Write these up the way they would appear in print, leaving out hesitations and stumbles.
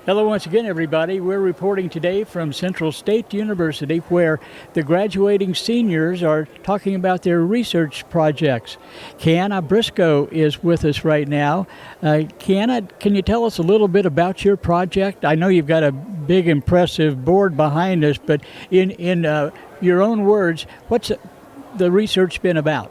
Hello once again, everybody. We're reporting today from Central State University, where the graduating seniors are talking about their research projects. Keiana Briscoe is with us right now. Keiana, can you tell us a little bit about your project? I know you've got a big, impressive board behind us, but in your own words, what's the research been about?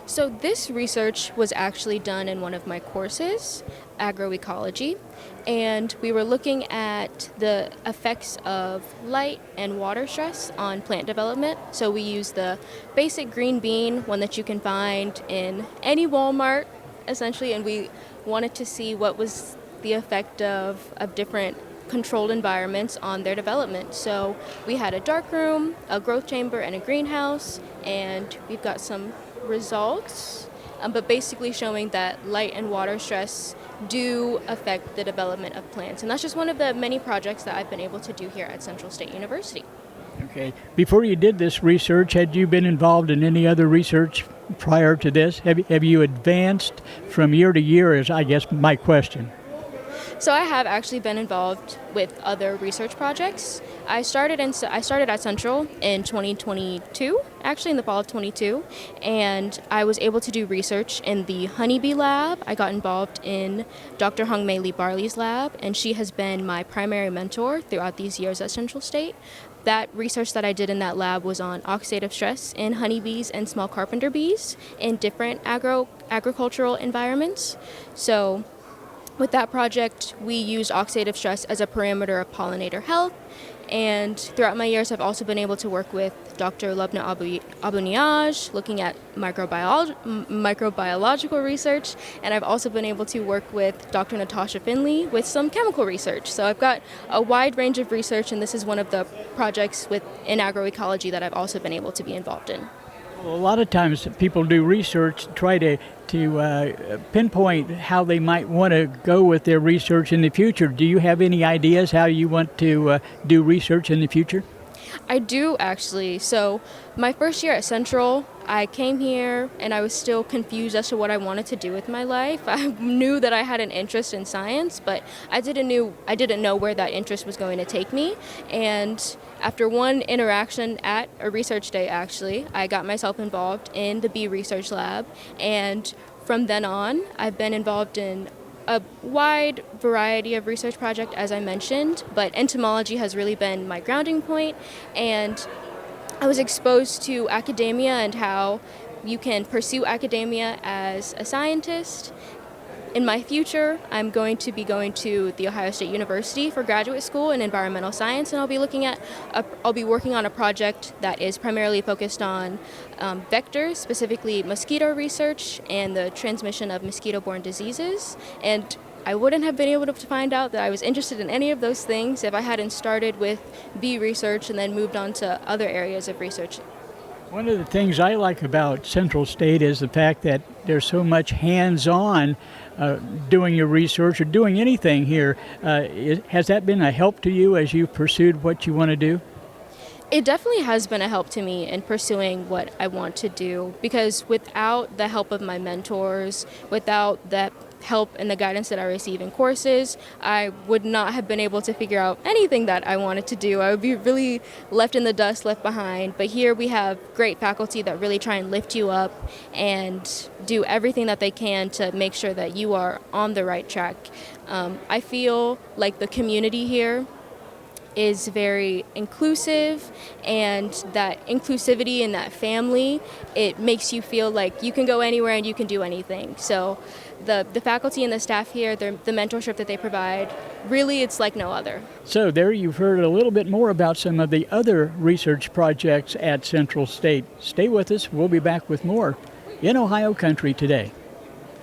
So this research was actually done in one of my courses, agroecology, and we were looking at the effects of light and water stress on plant development. So we used the basic green bean, one that you can find in any Walmart, essentially, and we wanted to see what was the effect of different controlled environments on their development. So we had a dark room, a growth chamber, and a greenhouse, and we've got some results, but basically showing that light and water stress do affect the development of plants. And that's just one of the many projects that I've been able to do here at Central State University. Okay. Before you did this research, had you been involved in any other research prior to this? Have you advanced from year to year is, I guess, my question. So I have actually been involved with other research projects. I started at Central in 2022, actually in the fall of 22, and I was able to do research in the honeybee lab. I got involved in Dr. Hung-Mei Lee Barley's lab, and she has been my primary mentor throughout these years at Central State. That research that I did in that lab was on oxidative stress in honeybees and small carpenter bees in different agricultural environments. So with that project, we used oxidative stress as a parameter of pollinator health, and throughout my years, I've also been able to work with Dr. Lubna Abu-Niaj, looking at microbiological research, and I've also been able to work with Dr. Natasha Finley with some chemical research. So I've got a wide range of research, and this is one of the projects in agroecology that I've also been able to be involved in. Well, a lot of times people do research, try to pinpoint how they might want to go with their research in the future. Do you have any ideas how you want to do research in the future? I do, actually. So my first year at Central, I came here and I was still confused as to what I wanted to do with my life. I knew that I had an interest in science, but I didn't know where that interest was going to take me. And after one interaction at a research day, actually, I got myself involved in the bee research lab, and from then on, I've been involved in a wide variety of research projects, as I mentioned, but entomology has really been my grounding point, and I was exposed to academia and how you can pursue academia as a scientist. In my future, I'm going to be going to The Ohio State University for graduate school in environmental science, and I'll be working on a project that is primarily focused on vectors, specifically mosquito research and the transmission of mosquito-borne diseases. And I wouldn't have been able to find out that I was interested in any of those things if I hadn't started with bee research and then moved on to other areas of research. One of the things I like about Central State is the fact that there's so much hands-on doing your research or doing anything here. Has that been a help to you as you've pursued what you want to do? It definitely has been a help to me in pursuing what I want to do, because without the help of my mentors, without that help and the guidance that I receive in courses, I would not have been able to figure out anything that I wanted to do. I would be really left in the dust, left behind. But here we have great faculty that really try and lift you up and do everything that they can to make sure that you are on the right track. I feel like the community here is very inclusive, and that inclusivity and that family, it makes you feel like you can go anywhere and you can do anything. So the faculty and the staff here, the mentorship that they provide, really it's like no other. So there you've heard a little bit more about some of the other research projects at Central State. Stay with us. We'll be back with more in Ohio Country today.